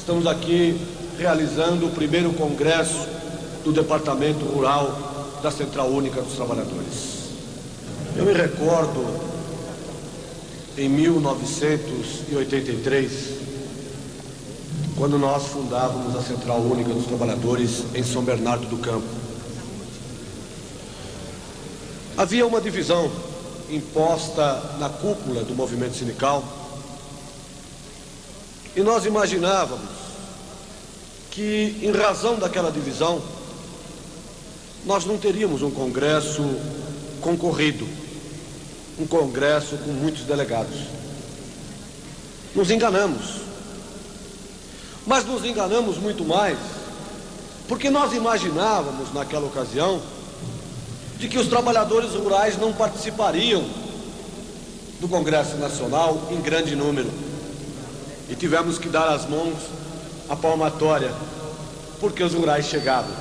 Estamos aqui realizando o primeiro congresso do Departamento Rural da Central Única dos Trabalhadores. Eu me recordo, em 1983, quando nós fundávamos a Central Única dos Trabalhadores em São Bernardo do Campo. Havia uma divisão imposta na cúpula do movimento sindical e nós imaginávamos que, em razão daquela divisão, nós não teríamos um congresso concorrido, um congresso com muitos delegados. Nos enganamos. Mas nos enganamos muito mais, porque nós imaginávamos naquela ocasião de que os trabalhadores rurais não participariam do Congresso Nacional em grande número. E tivemos que dar as mãos à palmatória, porque os rurais chegavam.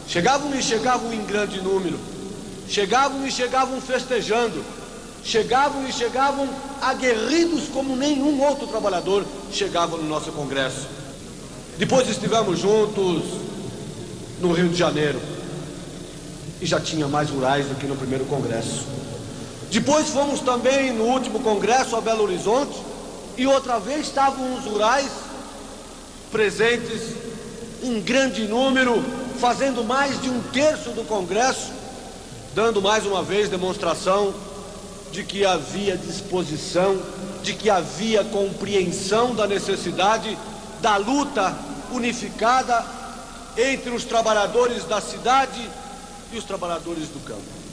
Chegavam e chegavam em grande número. Chegavam e chegavam festejando. Chegavam e chegavam aguerridos como nenhum outro trabalhador chegava no nosso congresso. Depois estivemos juntos no Rio de Janeiro. E já tinha mais rurais do que no primeiro congresso. Depois fomos também no último congresso a Belo Horizonte. E outra vez estavam os rurais presentes em grande número, fazendo mais de 1/3 do congresso, dando mais uma vez demonstração de que havia disposição, de que havia compreensão da necessidade da luta unificada entre os trabalhadores da cidade e os trabalhadores do campo.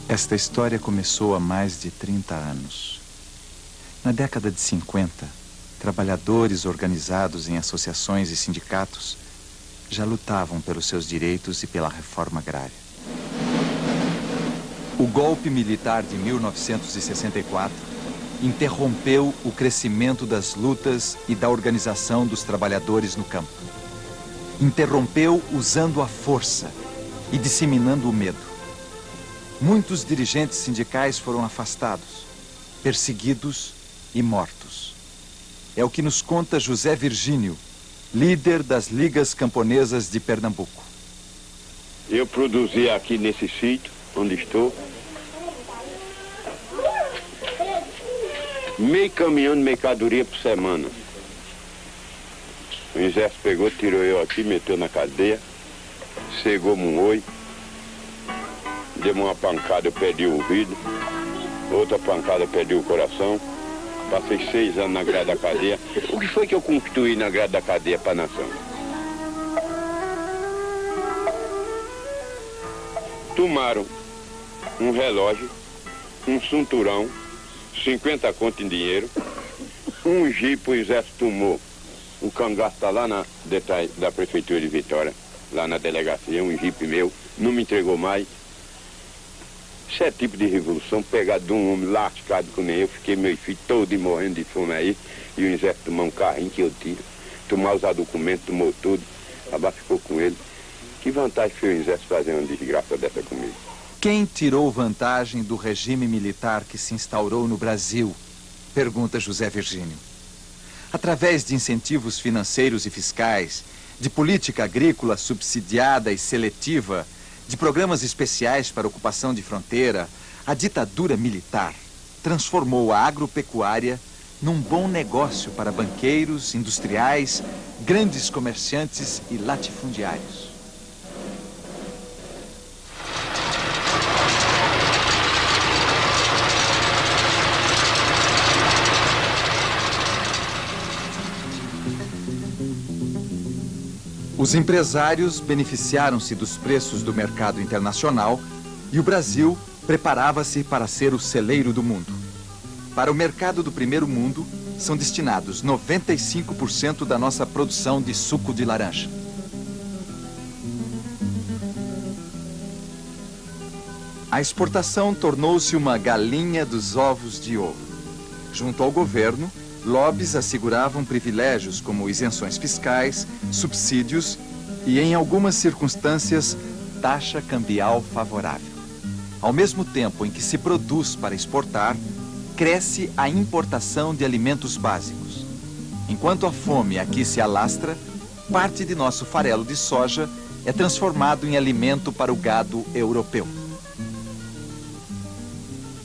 Esta história começou há mais de 30 anos. Na década de 50, trabalhadores organizados em associações e sindicatos já lutavam pelos seus direitos e pela reforma agrária. O golpe militar de 1964 interrompeu o crescimento das lutas e da organização dos trabalhadores no campo. Interrompeu usando a força e disseminando o medo. Muitos dirigentes sindicais foram afastados, perseguidos e mortos. É o que nos conta José Virgínio, líder das Ligas Camponesas de Pernambuco. Eu produzi aqui nesse sítio, onde estou, meio caminhão de mercadoria por semana. O exército pegou, tirou eu aqui, meteu na cadeia, cegou-me um oi, deu uma pancada, eu perdi o ouvido, outra pancada, eu perdi o coração, Passei 6 anos na grade da cadeia. O que foi que eu constituí na grade da cadeia para a nação? Tomaram um relógio, um cinturão, 50 conto em dinheiro, um jipe, o exército tomou. O cangaço está lá na detalhe da prefeitura de Vitória, lá na delegacia, um jipe meu, não me entregou mais. Isso é tipo de revolução, pegado de um homem lascado com nem eu, fiquei meus filhos todos morrendo de fome aí, e o exército tomou um carrinho que eu tiro, tomar os documentos, tomou tudo, acabar ficou com ele. Que vantagem foi o exército fazer uma desgraça dessa comigo? Quem tirou vantagem do regime militar que se instaurou no Brasil? Pergunta José Virgínio. Através de incentivos financeiros e fiscais, de política agrícola subsidiada e seletiva, de programas especiais para ocupação de fronteira, a ditadura militar transformou a agropecuária num bom negócio para banqueiros, industriais, grandes comerciantes e latifundiários. Os empresários beneficiaram-se dos preços do mercado internacional e o Brasil preparava-se para ser o celeiro do mundo. Para o mercado do primeiro mundo, são destinados 95% da nossa produção de suco de laranja. A exportação tornou-se uma galinha dos ovos de ouro. Junto ao governo, lobbies asseguravam privilégios como isenções fiscais, subsídios e, em algumas circunstâncias, taxa cambial favorável. Ao mesmo tempo em que se produz para exportar, cresce a importação de alimentos básicos. Enquanto a fome aqui se alastra, parte de nosso farelo de soja é transformado em alimento para o gado europeu.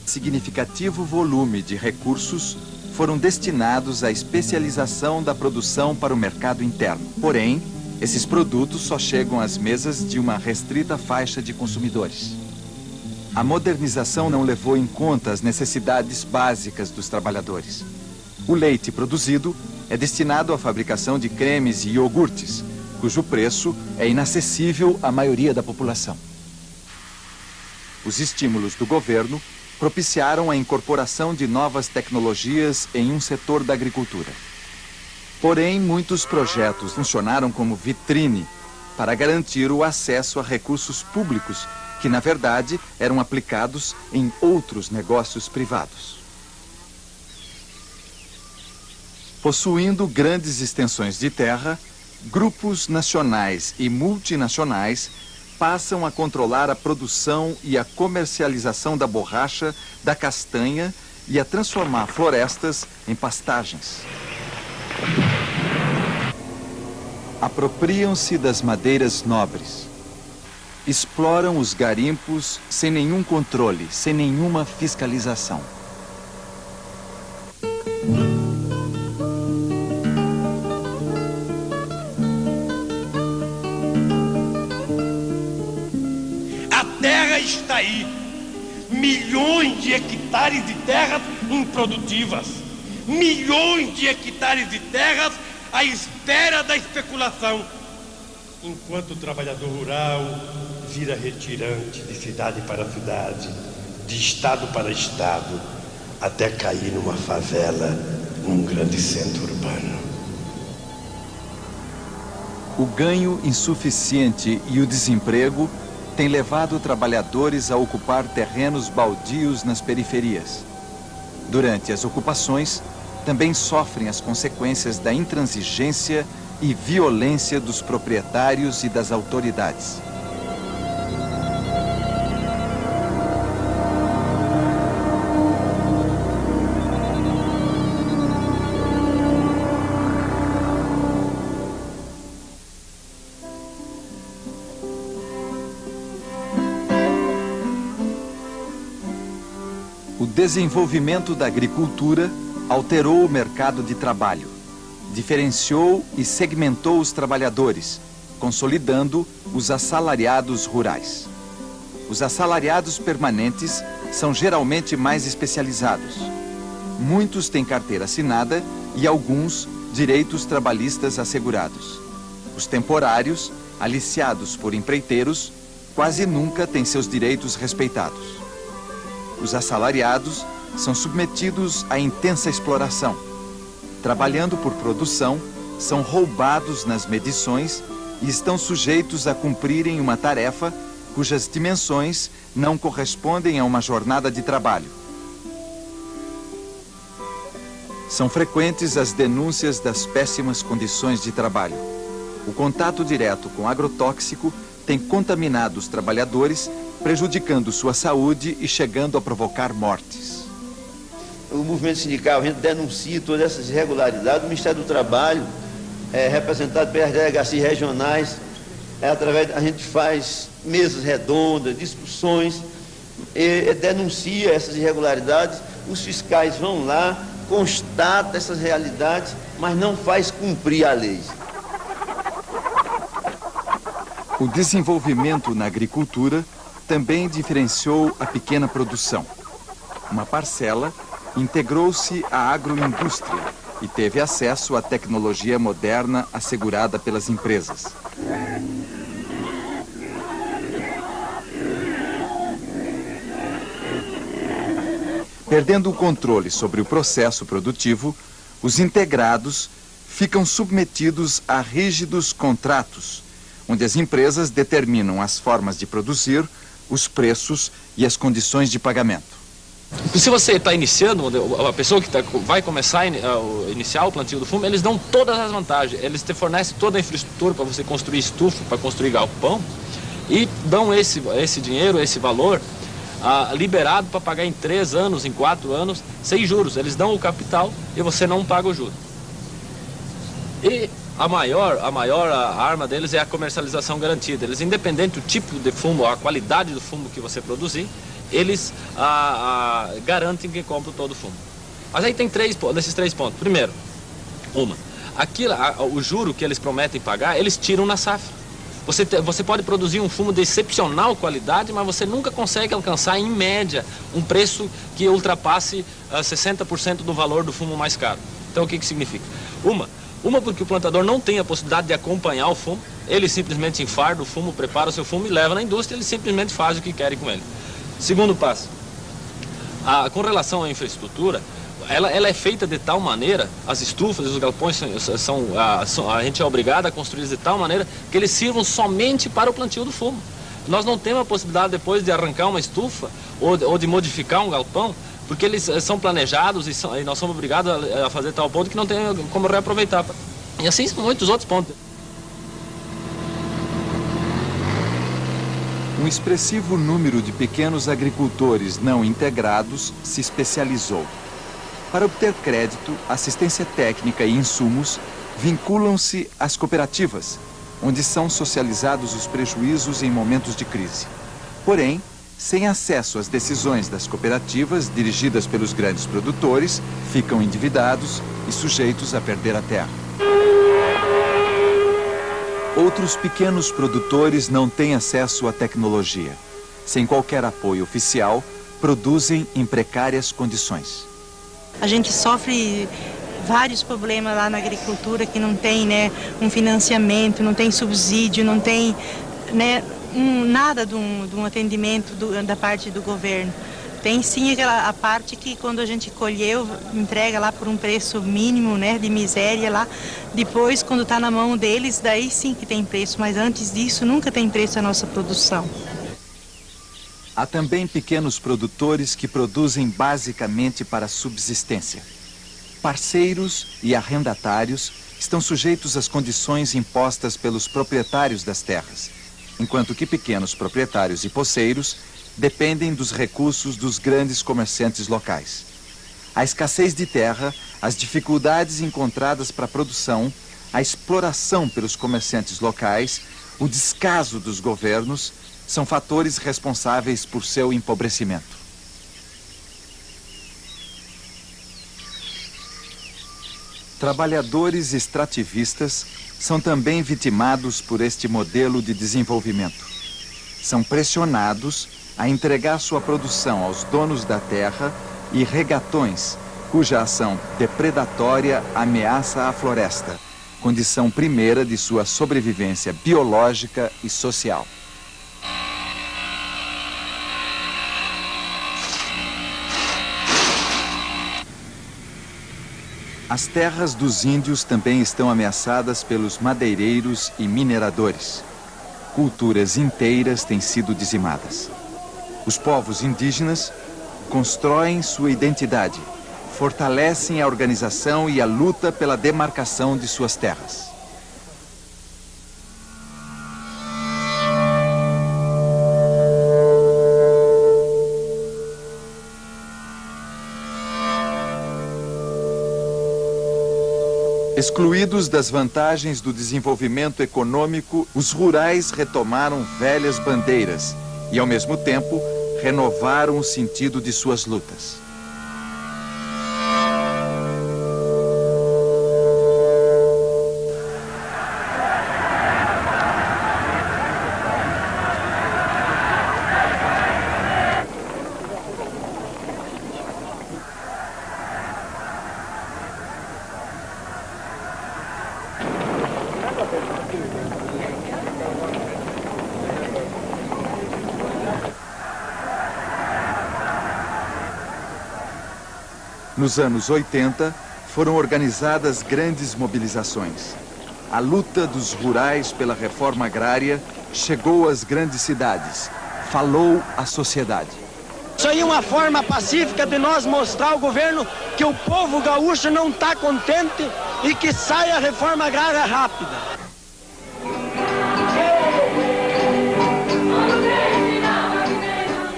Significativo volume de recursos foram destinados à especialização da produção para o mercado interno. Porém, esses produtos só chegam às mesas de uma restrita faixa de consumidores. A modernização não levou em conta as necessidades básicas dos trabalhadores. O leite produzido é destinado à fabricação de cremes e iogurtes, cujo preço é inacessível à maioria da população. Os estímulos do governo propiciaram a incorporação de novas tecnologias em um setor da agricultura. Porém, muitos projetos funcionaram como vitrine para garantir o acesso a recursos públicos que, na verdade, eram aplicados em outros negócios privados. Possuindo grandes extensões de terra, grupos nacionais e multinacionais passam a controlar a produção e a comercialização da borracha, da castanha e a transformar florestas em pastagens. Apropriam-se das madeiras nobres. Exploram os garimpos sem nenhum controle, sem nenhuma fiscalização. Está aí, milhões de hectares de terras improdutivas, milhões de hectares de terras à espera da especulação, enquanto o trabalhador rural vira retirante de cidade para cidade, de estado para estado, até cair numa favela, num grande centro urbano. O ganho insuficiente e o desemprego tem levado trabalhadores a ocupar terrenos baldios nas periferias. Durante as ocupações, também sofrem as consequências da intransigência e violência dos proprietários e das autoridades. O desenvolvimento da agricultura alterou o mercado de trabalho, diferenciou e segmentou os trabalhadores, consolidando os assalariados rurais. Os assalariados permanentes são geralmente mais especializados. muitos têm carteira assinada e alguns direitos trabalhistas assegurados. Os temporários, aliciados por empreiteiros, quase nunca têm seus direitos respeitados. Os assalariados são submetidos à intensa exploração. Trabalhando por produção, são roubados nas medições e estão sujeitos a cumprirem uma tarefa cujas dimensões não correspondem a uma jornada de trabalho. São frequentes as denúncias das péssimas condições de trabalho. O contato direto com agrotóxico tem contaminado os trabalhadores, prejudicando sua saúde e chegando a provocar mortes. O movimento sindical, a gente denuncia todas essas irregularidades. O Ministério do Trabalho, representado pelas delegacias regionais, a gente faz mesas redondas, discussões, denuncia essas irregularidades. Os fiscais vão lá, constatam essas realidades, mas não faz cumprir a lei. O desenvolvimento na agricultura também diferenciou a pequena produção. Uma parcela integrou-se à agroindústria e teve acesso à tecnologia moderna assegurada pelas empresas. Perdendo o controle sobre o processo produtivo, os integrados ficam submetidos a rígidos contratos, onde as empresas determinam as formas de produzir, os preços e as condições de pagamento. Se você está iniciando, a pessoa que vai começar a iniciar o plantio do fumo, eles dão todas as vantagens. Eles te fornecem toda a infraestrutura para você construir estufa, para construir galpão, e dão esse dinheiro, esse valor, liberado para pagar em 3 anos, em 4 anos, sem juros. Eles dão o capital e você não paga o juro. E a maior arma deles é a comercialização garantida. Eles, independente do tipo de fumo, a qualidade do fumo que você produzir, eles garantem que compram todo o fumo. Mas aí tem desses 3 pontos. Primeiro, o juro que eles prometem pagar, eles tiram na safra. Você pode produzir um fumo de excepcional qualidade, mas você nunca consegue alcançar, em média, um preço que ultrapasse 60% do valor do fumo mais caro. Então, o que significa? Uma porque o plantador não tem a possibilidade de acompanhar o fumo, ele simplesmente enfarda o fumo, prepara o seu fumo e leva na indústria, ele simplesmente faz o que querem com ele. Segundo passo, com relação à infraestrutura, ela é feita de tal maneira, as estufas e os galpões a gente é obrigado a construí-los de tal maneira que eles sirvam somente para o plantio do fumo. Nós não temos a possibilidade depois de arrancar uma estufa ou de modificar um galpão, porque eles são planejados e nós somos obrigados a fazer tal ponto que não tem como reaproveitar. E assim são muitos outros pontos. Um expressivo número de pequenos agricultores não integrados se especializou. Para obter crédito, assistência técnica e insumos, vinculam-se às cooperativas, onde são socializados os prejuízos em momentos de crise. Porém, sem acesso às decisões das cooperativas dirigidas pelos grandes produtores, ficam endividados e sujeitos a perder a terra. Outros pequenos produtores não têm acesso à tecnologia. Sem qualquer apoio oficial, produzem em precárias condições. A gente sofre vários problemas lá na agricultura que não tem, um financiamento, não tem subsídio, não tem, nada de um atendimento da parte do governo. Tem sim a parte que quando a gente colheu, entrega lá por um preço mínimo, de miséria lá. Depois, quando está na mão deles, daí sim que tem preço, mas antes disso nunca tem preço a nossa produção. Há também pequenos produtores que produzem basicamente para subsistência. Parceiros e arrendatários estão sujeitos às condições impostas pelos proprietários das terras, enquanto que pequenos proprietários e poceiros dependem dos recursos dos grandes comerciantes locais. A escassez de terra, as dificuldades encontradas para a produção, a exploração pelos comerciantes locais, o descaso dos governos, são fatores responsáveis por seu empobrecimento. Trabalhadores extrativistas são também vitimados por este modelo de desenvolvimento. São pressionados a entregar sua produção aos donos da terra e regatões, cuja ação depredatória ameaça a floresta, condição primeira de sua sobrevivência biológica e social. As terras dos índios também estão ameaçadas pelos madeireiros e mineradores. Culturas inteiras têm sido dizimadas. Os povos indígenas constroem sua identidade, fortalecem a organização e a luta pela demarcação de suas terras. Excluídos das vantagens do desenvolvimento econômico, os rurais retomaram velhas bandeiras e, ao mesmo tempo, renovaram o sentido de suas lutas. Nos anos 80, foram organizadas grandes mobilizações. A luta dos rurais pela reforma agrária chegou às grandes cidades, falou à sociedade. Isso aí é uma forma pacífica de nós mostrar ao governo que o povo gaúcho não está contente e que saia a reforma agrária rápida.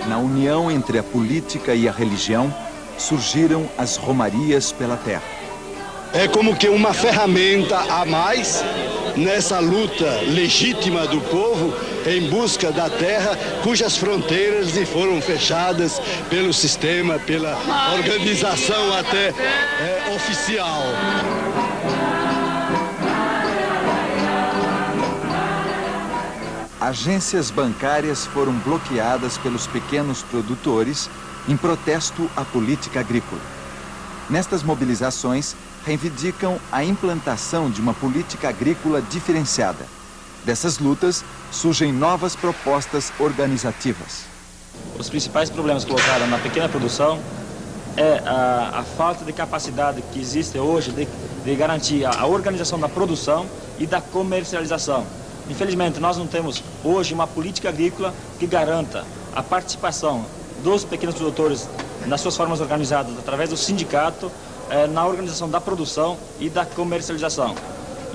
Na união entre a política e a religião, surgiram as romarias pela terra. É como que uma ferramenta a mais nessa luta legítima do povo em busca da terra, cujas fronteiras lhe foram fechadas pelo sistema, pela organização até oficial. Agências bancárias foram bloqueadas pelos pequenos produtores em protesto à política agrícola. Nestas mobilizações, reivindicam a implantação de uma política agrícola diferenciada. Dessas lutas, surgem novas propostas organizativas. Os principais problemas colocados na pequena produção é a falta de capacidade que existe hoje de garantir a organização da produção e da comercialização. Infelizmente, nós não temos hoje uma política agrícola que garanta a participação dos pequenos produtores nas suas formas organizadas, através do sindicato, na organização da produção e da comercialização.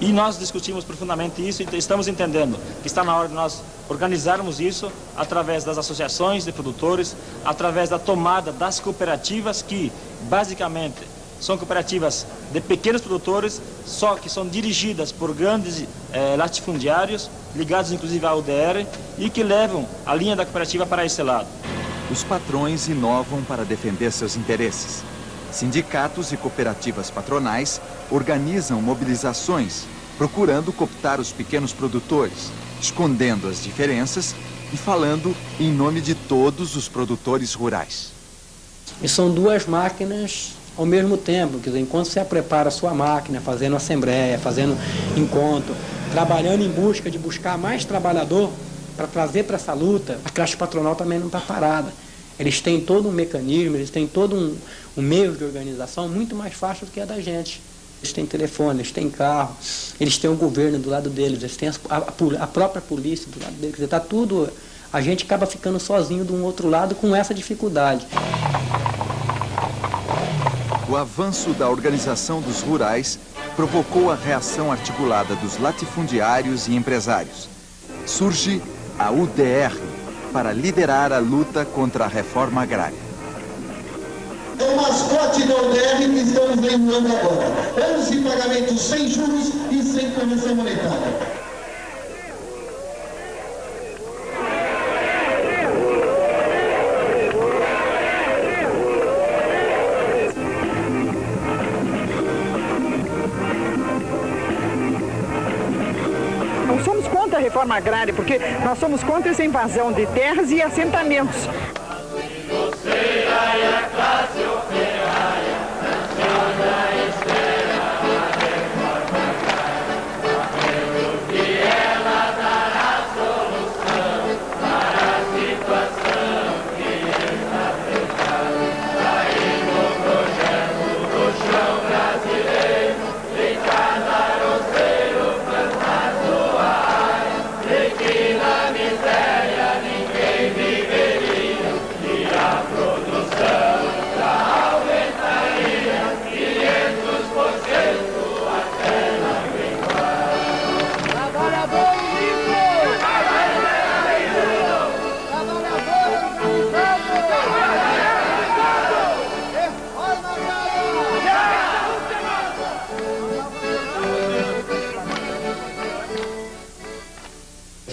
E nós discutimos profundamente isso e estamos entendendo que está na hora de nós organizarmos isso através das associações de produtores, através da tomada das cooperativas, que basicamente são cooperativas de pequenos produtores, só que são dirigidas por grandes latifundiários, ligados inclusive à UDR, e que levam a linha da cooperativa para esse lado. Os patrões inovam para defender seus interesses. Sindicatos e cooperativas patronais organizam mobilizações, procurando cooptar os pequenos produtores, escondendo as diferenças e falando em nome de todos os produtores rurais. E são duas máquinas ao mesmo tempo, quer dizer, enquanto você prepara a sua máquina, fazendo assembleia, fazendo encontro, trabalhando em busca de buscar mais trabalhador para trazer para essa luta, a classe patronal também não está parada. Eles têm todo um mecanismo, eles têm todo um meio de organização muito mais fácil do que a da gente. Eles têm telefone, eles têm carro, eles têm o governo do lado deles, eles têm a própria polícia do lado deles. Quer dizer, tá tudo, a gente acaba ficando sozinho de um outro lado com essa dificuldade. O avanço da organização dos rurais provocou a reação articulada dos latifundiários e empresários. Surge a UDR para liderar a luta contra a reforma agrária. É o mascote da UDR que estamos lembrando agora. Anos de pagamento sem juros e sem correção monetária. Somos contra a reforma agrária, porque nós somos contra essa invasão de terras e assentamentos. Você é a classe operária.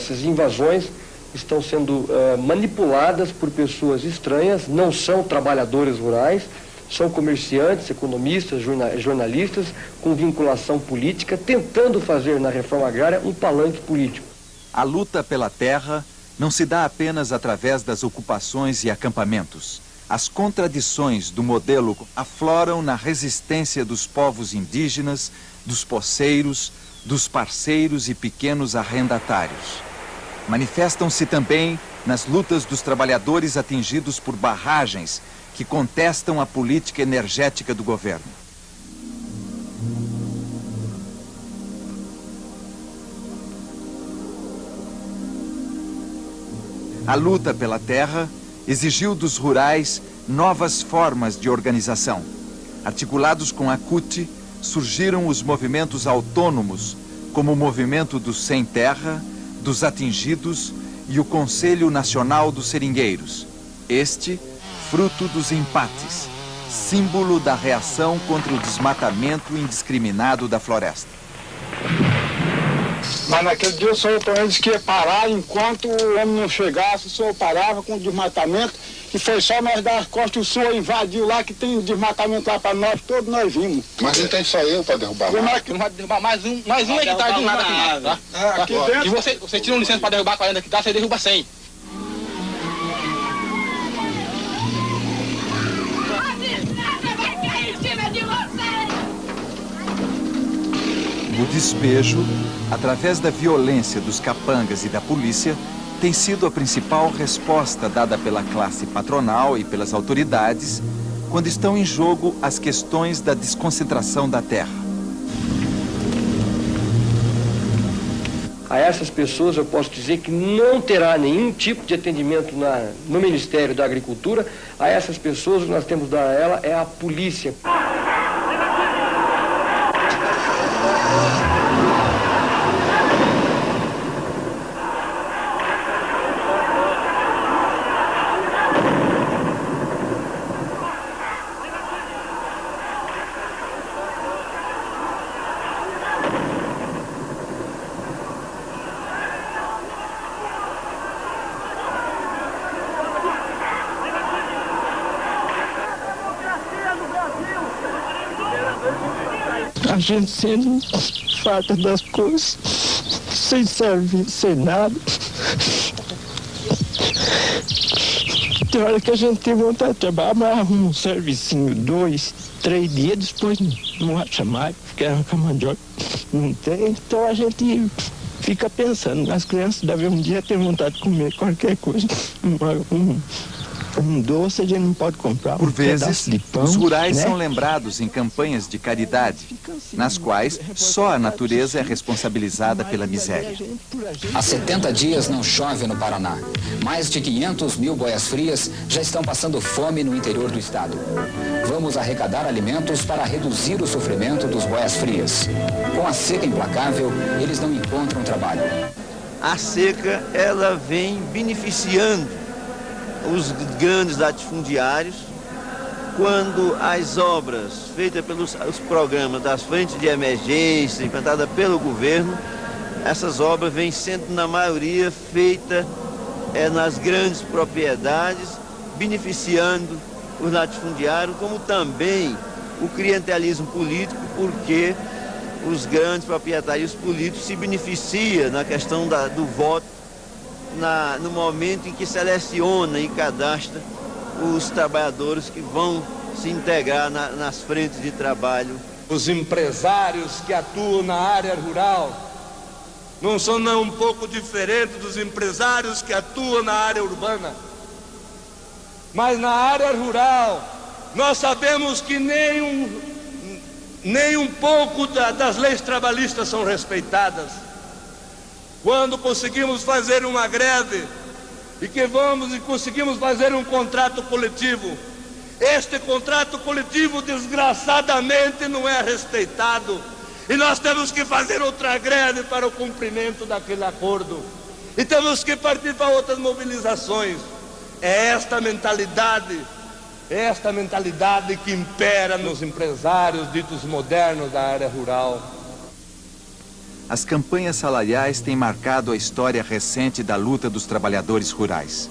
essas invasões estão sendo manipuladas por pessoas estranhas, não são trabalhadores rurais, são comerciantes, economistas, jornalistas, com vinculação política, tentando fazer na reforma agrária um palanque político. A luta pela terra não se dá apenas através das ocupações e acampamentos. As contradições do modelo afloram na resistência dos povos indígenas, dos poceiros, dos parceiros e pequenos arrendatários. Manifestam-se também nas lutas dos trabalhadores atingidos por barragens que contestam a política energética do governo. A luta pela terra exigiu dos rurais novas formas de organização. Articulados com a CUT, surgiram os movimentos autônomos, como o movimento dos sem terra, dos atingidos e o Conselho Nacional dos Seringueiros. Este, fruto dos empates, símbolo da reação contra o desmatamento indiscriminado da floresta. Mas naquele dia o senhor disse que ia parar enquanto o homem não chegasse, o senhor parava com o desmatamento e foi só nós dar as costas, o senhor invadiu lá que tem desmatamento lá para nós, todos nós vimos. Mas não tem só eu para derrubar nada. Não vai derrubar mais um hectare do nada aqui, tá? Aqui dentro. E você tira uma licença para derrubar 40 hectares, você derruba 100. O despejo, através da violência dos capangas e da polícia, tem sido a principal resposta dada pela classe patronal e pelas autoridades quando estão em jogo as questões da desconcentração da terra. A essas pessoas eu posso dizer que não terá nenhum tipo de atendimento no Ministério da Agricultura. A essas pessoas o que nós temos que dar a ela é a polícia. A gente sendo farta das coisas, sem serviço, sem nada. Tem hora que a gente tem vontade de trabalhar, mas arruma um servicinho, 2, 3 dias, depois não acha mais, porque arranca mandioca. Não tem, então a gente fica pensando. As crianças devem um dia ter vontade de comer qualquer coisa. Um doce a gente não pode comprar. Por vezes, de pão, os rurais né? são lembrados em campanhas de caridade, nas quais só a natureza é responsabilizada pela miséria. Há 70 dias não chove no Paraná. Mais de 500 mil boias-frias já estão passando fome no interior do estado. Vamos arrecadar alimentos para reduzir o sofrimento dos boias-frias. Com a seca implacável, eles não encontram trabalho. A seca, ela vem beneficiando os grandes latifundiários, quando as obras feitas pelos programas das frentes de emergência implantadas pelo governo, essas obras vêm sendo, na maioria, feitas nas grandes propriedades, beneficiando os latifundiários, como também o clientelismo político, porque os grandes proprietários políticos se beneficiam na questão do voto, no momento em que seleciona e cadastra os trabalhadores que vão se integrar nas frentes de trabalho. Os empresários que atuam na área rural não são nem um pouco diferentes dos empresários que atuam na área urbana. Mas na área rural, nós sabemos que nem um pouco das leis trabalhistas são respeitadas. Quando conseguimos fazer uma greve e conseguimos fazer um contrato coletivo, este contrato coletivo desgraçadamente não é respeitado e nós temos que fazer outra greve para o cumprimento daquele acordo e temos que partir para outras mobilizações. É esta mentalidade que impera nos empresários ditos modernos da área rural. as campanhas salariais têm marcado a história recente da luta dos trabalhadores rurais.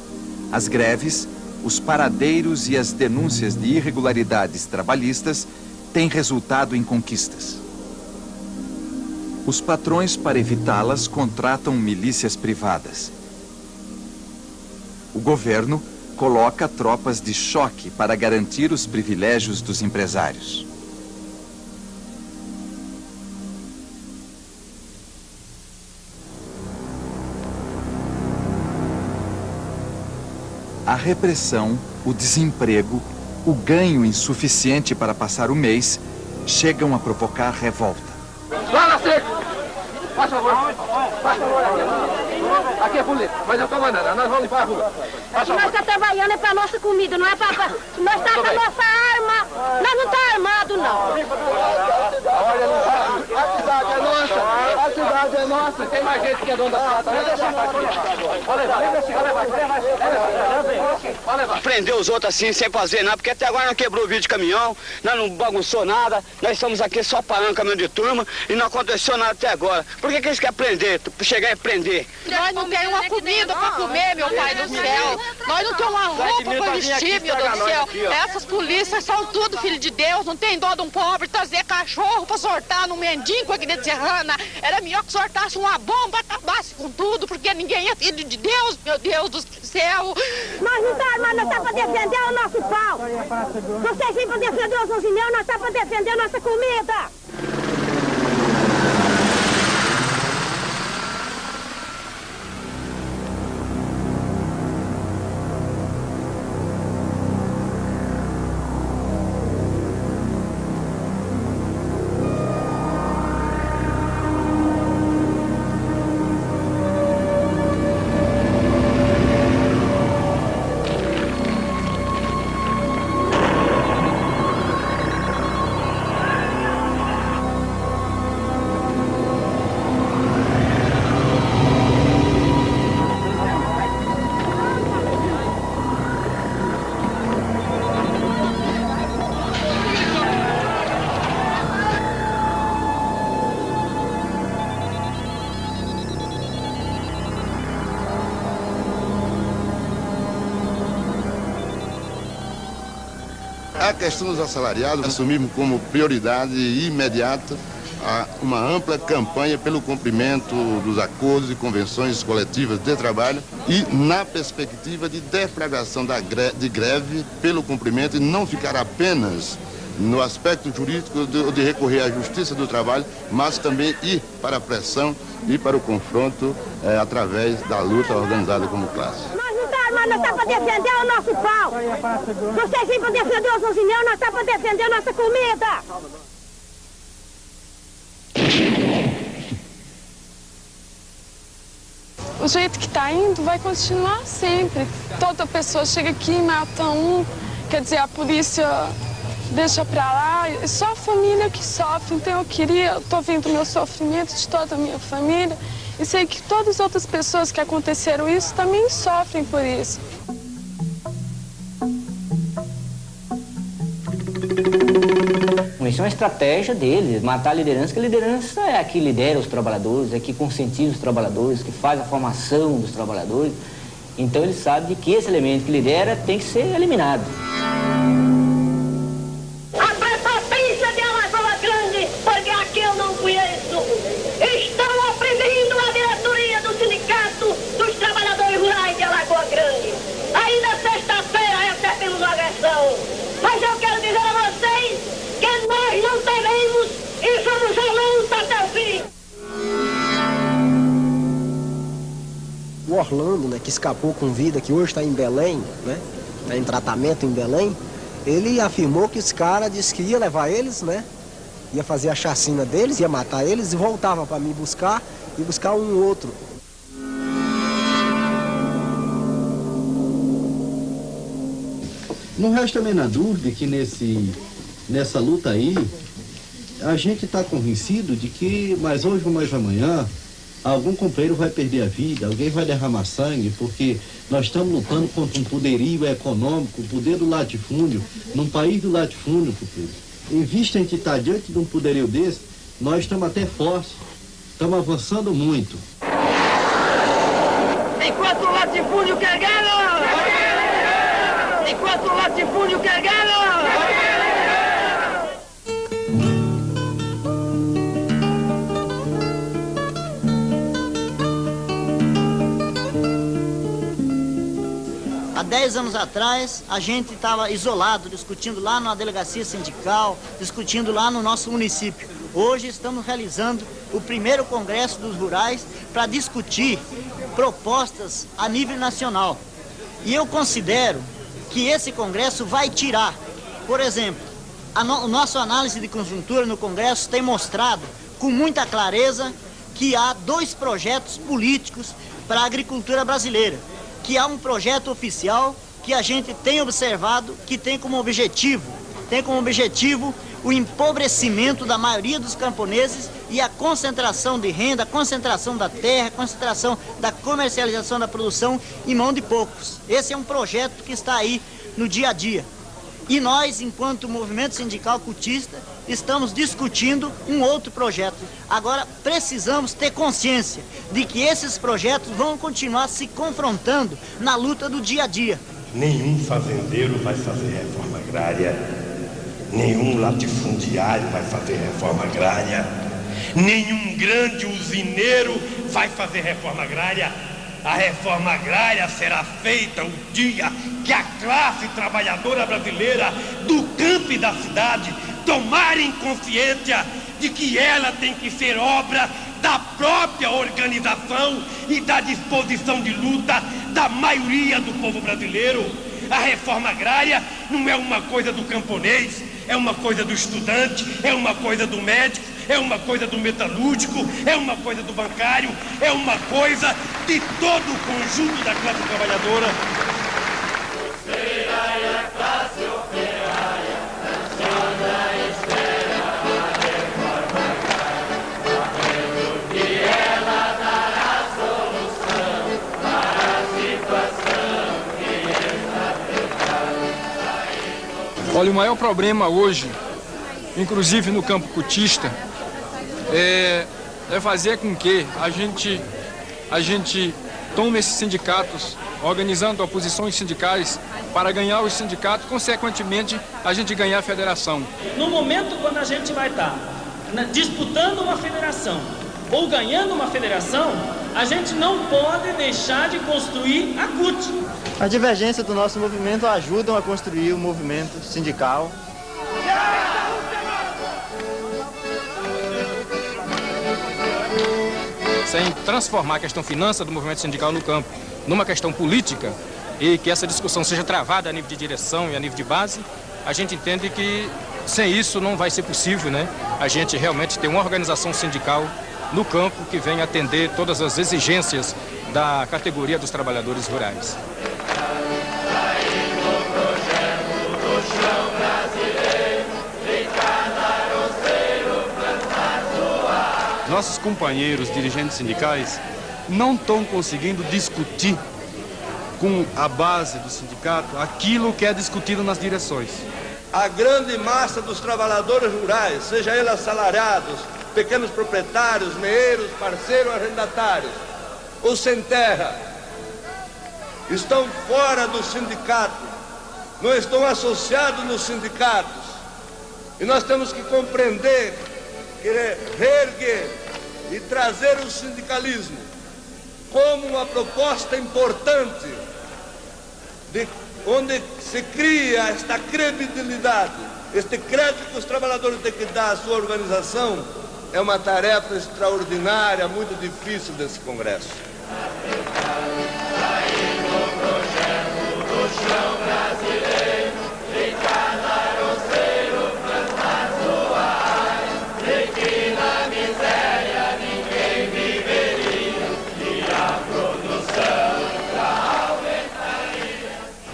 As greves, os paradeiros e as denúncias de irregularidades trabalhistas têm resultado em conquistas. Os patrões, para evitá-las, contratam milícias privadas. O governo coloca tropas de choque para garantir os privilégios dos empresários. A repressão, o desemprego, o ganho insuficiente para passar o mês chegam a provocar revolta. Lá na seca! Faz favor! Faz favor aqui! Aqui é polícia, mas eu estou mandando, nós vamos limpar a rua. Nós estamos trabalhando é para nossa comida, não é para... Nós estamos com a nossa arma, nós não estamos armados, não. A cidade é nossa! A cidade é nossa! Tem mais gente que é dono da cidade. Pode levar. Prender os outros assim, sem fazer nada, porque até agora não quebrou o vidro de caminhão, nós não bagunçou nada, nós estamos aqui só parando caminhão de turma e não aconteceu nada até agora. Por que eles querem prender, chegar e prender? Nós não temos uma comida para comer, meu pai do céu. Nós não temos uma roupa para vestir, meu Deus do céu. Essas polícias são tudo filho de Deus, não tem dó de um pobre trazer cachorro para sortar no mendigo aqui de Serrana. Era melhor que sortasse uma bomba, acabasse com tudo, porque ninguém é filho de Deus, meu Deus do céu. Nós não estamos armados, nós estamos para defender o nosso pau. Vocês vêm para defender os 11 mil, nós estamos para defender a nossa comida. A questão dos assalariados assumimos como prioridade imediata uma ampla campanha pelo cumprimento dos acordos e convenções coletivas de trabalho e na perspectiva de deflagração de greve pelo cumprimento e não ficar apenas no aspecto jurídico de recorrer à justiça do trabalho, mas também ir para a pressão e para o confronto através da luta organizada como classe. Nós estamos para defender o nosso pau. Vocês vêm para defender os 11 mil, nós estamos para defender a nossa comida. O jeito que está indo vai continuar sempre. Toda pessoa chega aqui e mata um, quer dizer, a polícia deixa pra lá. É só a família que sofre, então eu tô vendo o meu sofrimento de toda a minha família. E sei que todas as outras pessoas que aconteceram isso também sofrem por isso. Isso é uma estratégia deles, matar a liderança, porque a liderança é a que lidera os trabalhadores, é a que conscientiza os trabalhadores, que faz a formação dos trabalhadores. Então eles sabem que esse elemento que lidera tem que ser eliminado. A prepotência de Alagoa Grande, porque aqui eu não conheço, estão oprimindo a diretoria do Sindicato dos Trabalhadores Rurais de Alagoa Grande. Ainda sexta-feira recebemos uma agressão. Mas eu quero dizer a vocês que nós não teremos e somos a luta até o fim. O Orlando, né, que escapou com vida, que hoje está em Belém, né, está em tratamento em Belém, ele afirmou que os caras disse que ia levar eles, né, ia fazer a chacina deles, ia matar eles e voltava para me buscar e buscar um outro. Não resta a menor dúvida que nessa luta aí, a gente está convencido de que mais hoje ou mais amanhã, algum companheiro vai perder a vida, alguém vai derramar sangue, porque nós estamos lutando contra um poderio econômico, o poder do latifúndio, num país do latifúndio, porque em vista de estar diante de um poderio desse, nós estamos até fortes Estamos avançando muito. Enquanto o latifúndio quer guerra! Enquanto o latifúndio quer guerra! Há 10 anos atrás, a gente estava isolado, discutindo lá na delegacia sindical, discutindo lá no nosso município. Hoje estamos realizando o primeiro congresso dos rurais para discutir propostas a nível nacional. E eu considero que esse congresso vai tirar, por exemplo, o nosso análise de conjuntura no congresso tem mostrado com muita clareza que há 2 projetos políticos para a agricultura brasileira. Que há um projeto oficial que a gente tem observado que tem como objetivo o empobrecimento da maioria dos camponeses e a concentração de renda, a concentração da terra, a concentração da comercialização da produção em mão de poucos. Esse é um projeto que está aí no dia a dia. E nós, enquanto movimento sindical cultista, estamos discutindo um outro projeto. Agora, precisamos ter consciência de que esses projetos vão continuar se confrontando na luta do dia a dia. Nenhum fazendeiro vai fazer reforma agrária, nenhum latifundiário vai fazer reforma agrária, nenhum grande usineiro vai fazer reforma agrária. A reforma agrária será feita o dia que a classe trabalhadora brasileira do campo e da cidade tomarem consciência de que ela tem que ser obra da própria organização e da disposição de luta da maioria do povo brasileiro. A reforma agrária não é uma coisa do camponês, é uma coisa do estudante, é uma coisa do médico, é uma coisa do metalúrgico, é uma coisa do bancário, é uma coisa de todo o conjunto da classe trabalhadora. Olha, o maior problema hoje, inclusive no campo cultista, é fazer com que a gente tome esses sindicatos, organizando oposições sindicais para ganhar os sindicatos, consequentemente a gente ganhar a federação. No momento quando a gente vai estar disputando uma federação ou ganhando uma federação, a gente não pode deixar de construir a CUT. A divergência do nosso movimento ajudam a construir o movimento sindical. Sem transformar a questão finança do movimento sindical no campo numa questão política e que essa discussão seja travada a nível de direção e a nível de base, a gente entende que sem isso não vai ser possível, né? A gente realmente ter uma organização sindical no campo que venha atender todas as exigências da categoria dos trabalhadores rurais. Nossos companheiros dirigentes sindicais não estão conseguindo discutir com a base do sindicato aquilo que é discutido nas direções. A grande massa dos trabalhadores rurais, seja eles assalariados, pequenos proprietários, meeiros, parceiros, arrendatários, ou sem terra, estão fora do sindicato, não estão associados nos sindicatos. E nós temos que compreender, querer reerguer e trazer o sindicalismo como uma proposta importante, onde se cria esta credibilidade, este crédito que os trabalhadores têm que dar à sua organização. É uma tarefa extraordinária, muito difícil desse Congresso.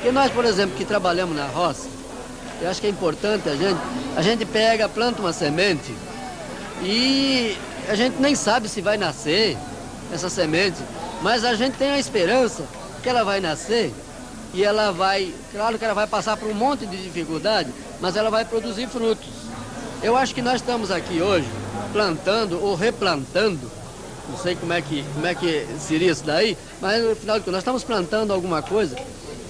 E nós, por exemplo, que trabalhamos na roça, eu acho que é importante a gente pega, planta uma semente e a gente nem sabe se vai nascer essa semente, mas a gente tem a esperança que ela vai nascer e ela vai, claro que ela vai passar por um monte de dificuldade, mas ela vai produzir frutos. Eu acho que nós estamos aqui hoje plantando ou replantando não sei como é que seria isso daí, mas no final de contas nós estamos plantando alguma coisa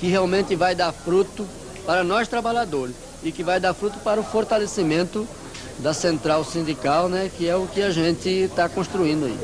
que realmente vai dar fruto para nós trabalhadores e que vai dar fruto para o fortalecimento da central sindical, né, que é o que a gente está construindo aí.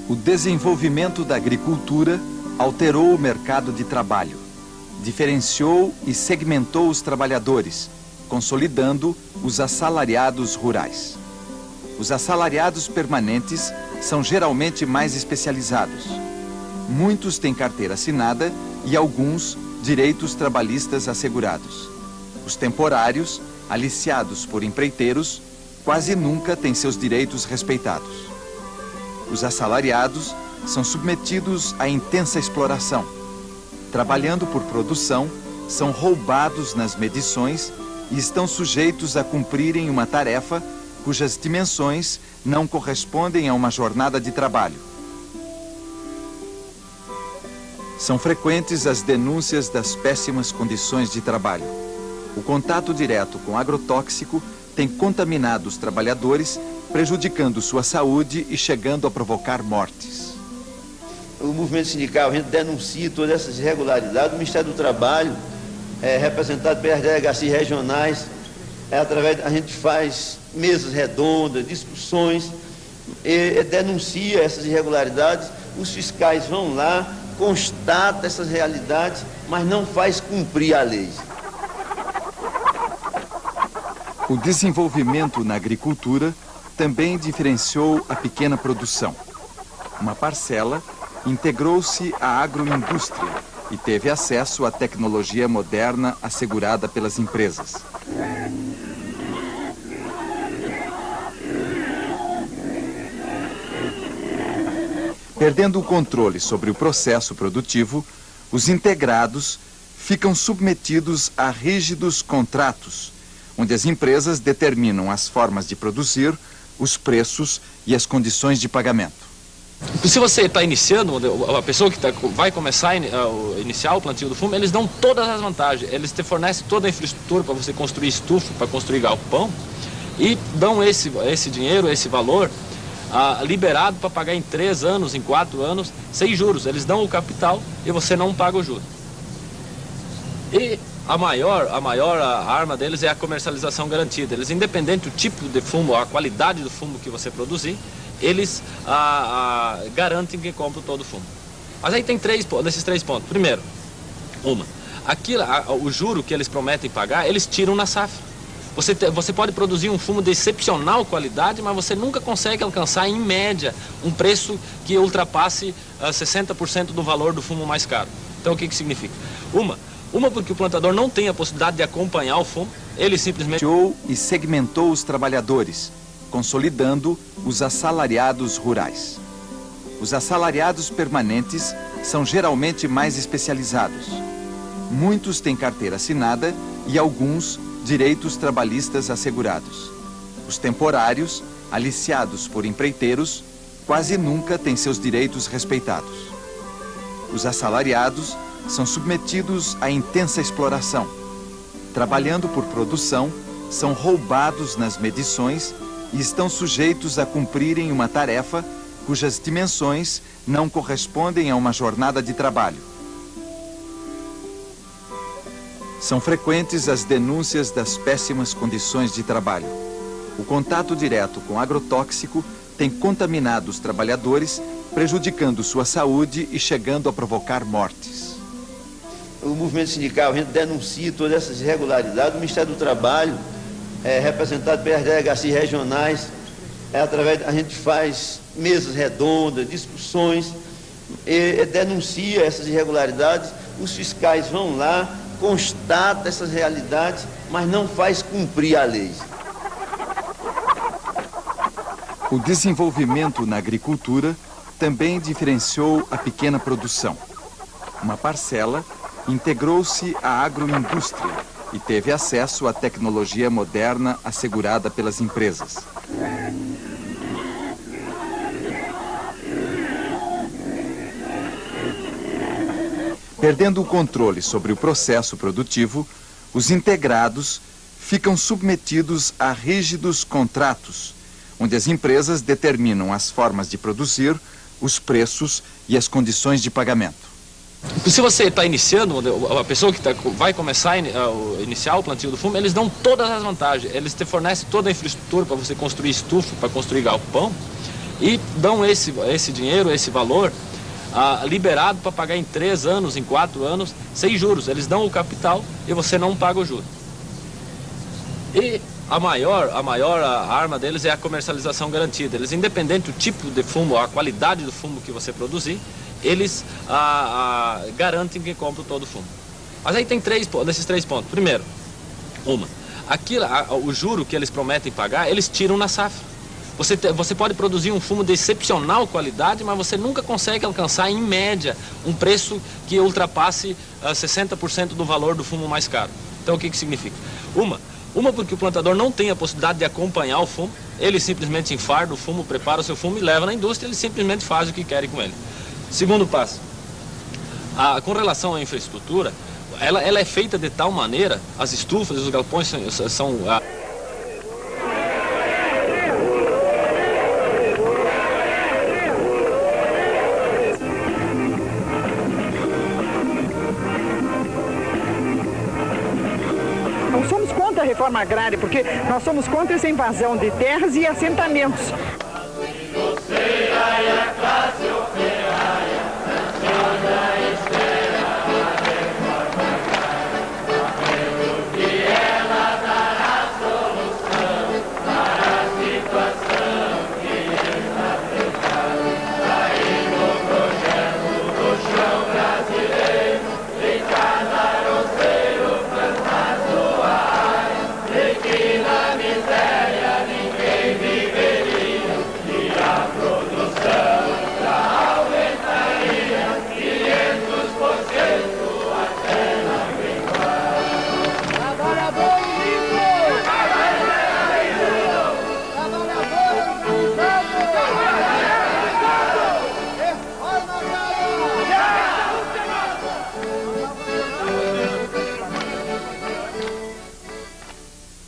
O desenvolvimento da agricultura alterou o mercado de trabalho, diferenciou e segmentou os trabalhadores, consolidando os assalariados rurais. Os assalariados permanentes são geralmente mais especializados. Muitos têm carteira assinada e alguns direitos trabalhistas assegurados. Os temporários, aliciados por empreiteiros, quase nunca têm seus direitos respeitados. Os assalariados são submetidos à intensa exploração. Trabalhando por produção, são roubados nas medições e estão sujeitos a cumprirem uma tarefa cujas dimensões não correspondem a uma jornada de trabalho. São frequentes as denúncias das péssimas condições de trabalho. O contato direto com agrotóxico tem contaminado os trabalhadores, prejudicando sua saúde e chegando a provocar mortes. O movimento sindical, a gente denuncia todas essas irregularidades. O Ministério do Trabalho, representado pelas delegacias regionais, a gente faz mesas redondas, discussões, denuncia essas irregularidades. Os fiscais vão lá, constatam essas realidades, mas não faz cumprir a lei. O desenvolvimento na agricultura também diferenciou a pequena produção. Uma parcela integrou-se à agroindústria e teve acesso à tecnologia moderna assegurada pelas empresas. Perdendo o controle sobre o processo produtivo, os integrados ficam submetidos a rígidos contratos, onde as empresas determinam as formas de produzir, os preços e as condições de pagamento. Se você está iniciando, a pessoa que vai começar a iniciar o plantio do fumo, eles dão todas as vantagens. Eles te fornecem toda a infraestrutura para você construir estufa, para construir galpão, e dão esse dinheiro, esse valor, liberado para pagar em 3 anos, em 4 anos, sem juros. Eles dão o capital e você não paga o juro. E a maior arma deles é a comercialização garantida. Eles, independente do tipo de fumo, a qualidade do fumo que você produzir, eles garantem que compram todo o fumo. Mas aí tem desses 3 pontos. Primeiro, o juro que eles prometem pagar, eles tiram na safra. Você pode produzir um fumo de excepcional qualidade, mas você nunca consegue alcançar, em média, um preço que ultrapasse 60% do valor do fumo mais caro. Então, o que significa? Uma porque o plantador não tem a possibilidade de acompanhar o fumo, ele simplesmente... E segmentou os trabalhadores, consolidando os assalariados rurais. Os assalariados permanentes são geralmente mais especializados. Muitos têm carteira assinada e alguns direitos trabalhistas assegurados. Os temporários, aliciados por empreiteiros, quase nunca têm seus direitos respeitados. Os assalariados são submetidos à intensa exploração. Trabalhando por produção, são roubados nas medições e estão sujeitos a cumprirem uma tarefa cujas dimensões não correspondem a uma jornada de trabalho. São frequentes as denúncias das péssimas condições de trabalho. O contato direto com agrotóxico tem contaminado os trabalhadores, prejudicando sua saúde e chegando a provocar mortes. O movimento sindical, a gente denuncia todas essas irregularidades. O Ministério do Trabalho, representado pelas delegacias regionais, a gente faz mesas redondas, discussões, denuncia essas irregularidades. Os fiscais vão lá, constata essas realidades, mas não faz cumprir a lei. O desenvolvimento na agricultura também diferenciou a pequena produção. Uma parcela integrou-se à agroindústria e teve acesso à tecnologia moderna assegurada pelas empresas. Perdendo o controle sobre o processo produtivo, os integrados ficam submetidos a rígidos contratos, onde as empresas determinam as formas de produzir, os preços e as condições de pagamento. Se você está iniciando, a pessoa que vai começar a iniciar o plantio do fumo, eles dão todas as vantagens. Eles te fornecem toda a infraestrutura para você construir estufa, para construir galpão, e dão esse dinheiro, esse valor, liberado para pagar em 3 anos, em 4 anos, sem juros. Eles dão o capital e você não paga o juro. E a maior arma deles é a comercialização garantida. Eles, independente do tipo de fumo, a qualidade do fumo que você produzir, eles garantem que compram todo o fumo. Mas aí tem desses 3 pontos. Primeiro, o juro que eles prometem pagar, eles tiram na safra. Você pode produzir um fumo de excepcional qualidade, mas você nunca consegue alcançar, em média, um preço que ultrapasse 60% do valor do fumo mais caro. Então, o que significa? Uma porque o plantador não tem a possibilidade de acompanhar o fumo, ele simplesmente enfarda o fumo, prepara o seu fumo e leva na indústria, ele simplesmente faz o que querem com ele. Segundo passo, com relação à infraestrutura, ela é feita de tal maneira, as estufas e os galpões são Não somos contra a reforma agrária, porque nós somos contra essa invasão de terras e assentamentos.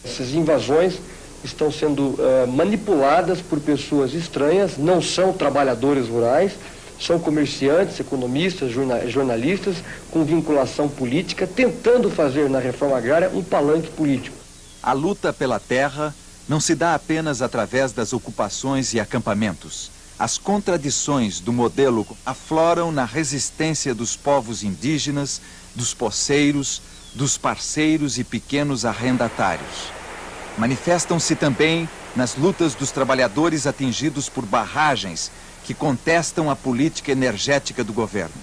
Essas invasões estão sendo manipuladas por pessoas estranhas, não são trabalhadores rurais, são comerciantes, economistas, jornalistas, com vinculação política, tentando fazer na reforma agrária um palanque político. A luta pela terra não se dá apenas através das ocupações e acampamentos. As contradições do modelo afloram na resistência dos povos indígenas, dos poceiros, dos parceiros e pequenos arrendatários. Manifestam-se também nas lutas dos trabalhadores atingidos por barragens que contestam a política energética do governo.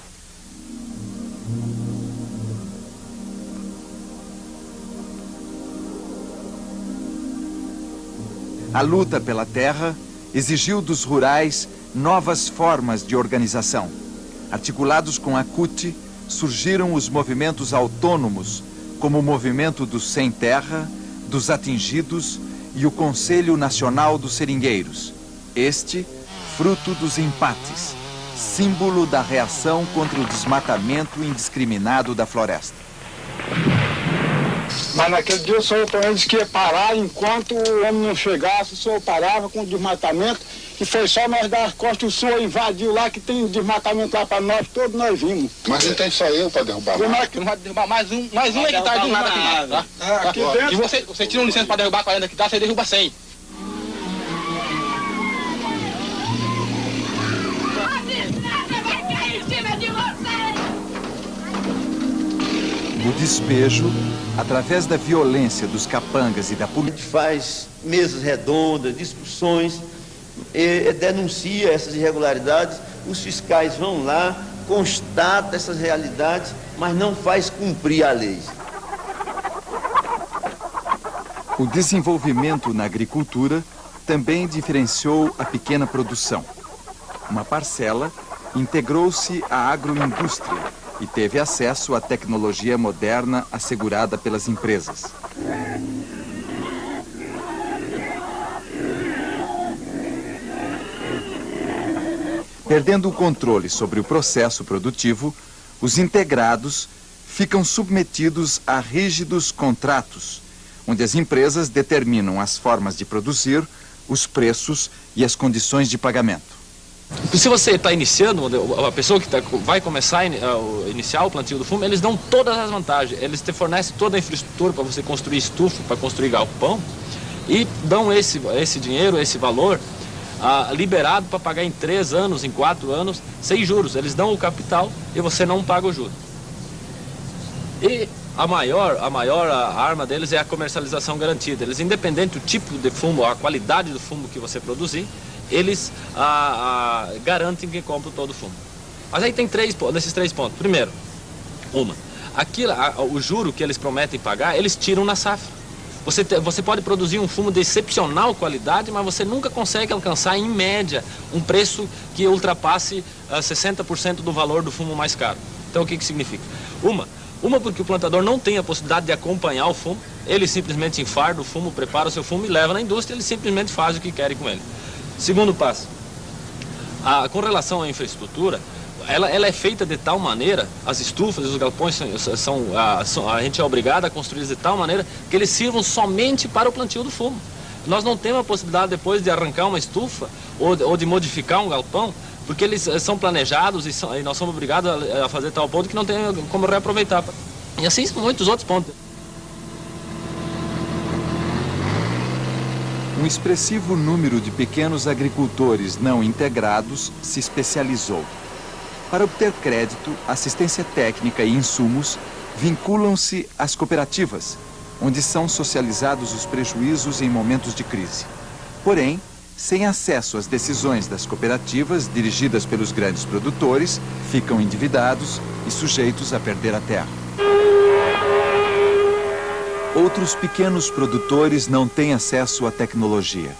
A luta pela terra exigiu dos rurais novas formas de organização. Articulados com a CUT, surgiram os movimentos autônomos, como o Movimento dos Sem Terra, dos Atingidos e o Conselho Nacional dos Seringueiros. Este, fruto dos empates, símbolo da reação contra o desmatamento indiscriminado da floresta. Mas naquele dia o senhor também disse que ia parar enquanto o homem não chegasse, o senhor parava com o desmatamento, e foi só nós dar as costas, o senhor invadiu lá, que tem desmatamento lá para nós, todos nós vimos. Mas não tem só eu para derrubar mais. Como é que não vai derrubar mais um hectare do nada aqui, tá? Aqui dentro. E você tira uma licença para derrubar 40 hectares, você derruba 100. O despejo, através da violência dos capangas e da polícia. A gente faz mesas redondas, discussões, denuncia essas irregularidades, os fiscais vão lá, constatam essas realidades, mas não faz cumprir a lei. O desenvolvimento na agricultura também diferenciou a pequena produção. Uma parcela integrou-se à agroindústria e teve acesso à tecnologia moderna assegurada pelas empresas. Perdendo o controle sobre o processo produtivo, os integrados ficam submetidos a rígidos contratos, onde as empresas determinam as formas de produzir, os preços e as condições de pagamento. Se você está iniciando, a pessoa que vai começar a iniciar o plantio do fumo, eles dão todas as vantagens. Eles te fornecem toda a infraestrutura para você construir estufa, para construir galpão, e dão esse dinheiro, esse valor, liberado para pagar em 3 anos, em 4 anos, sem juros. Eles dão o capital e você não paga o juro. E a maior arma deles é a comercialização garantida. Eles, independente do tipo de fumo, a qualidade do fumo que você produzir, eles garantem que compram todo o fumo. Mas aí tem desses 3 pontos. Primeiro, o juro que eles prometem pagar, eles tiram na safra. Você pode produzir um fumo de excepcional qualidade, mas você nunca consegue alcançar, em média, um preço que ultrapasse 60% do valor do fumo mais caro. Então o que significa? Uma porque o plantador não tem a possibilidade de acompanhar o fumo, ele simplesmente enfarda o fumo, prepara o seu fumo e leva na indústria, ele simplesmente faz o que querem com ele. Segundo passo, com relação à infraestrutura, ela é feita de tal maneira, as estufas e os galpões a gente é obrigado a construir de tal maneira que eles sirvam somente para o plantio do fumo. Nós não temos a possibilidade depois de arrancar uma estufa ou de modificar um galpão, porque eles são planejados e nós somos obrigados a fazer tal ponto que não tem como reaproveitar. E assim são muitos outros pontos. Um expressivo número de pequenos agricultores não integrados se especializou. Para obter crédito, assistência técnica e insumos, vinculam-se às cooperativas, onde são socializados os prejuízos em momentos de crise. Porém, sem acesso às decisões das cooperativas dirigidas pelos grandes produtores, ficam endividados e sujeitos a perder a terra. Outros pequenos produtores não têm acesso à tecnologia.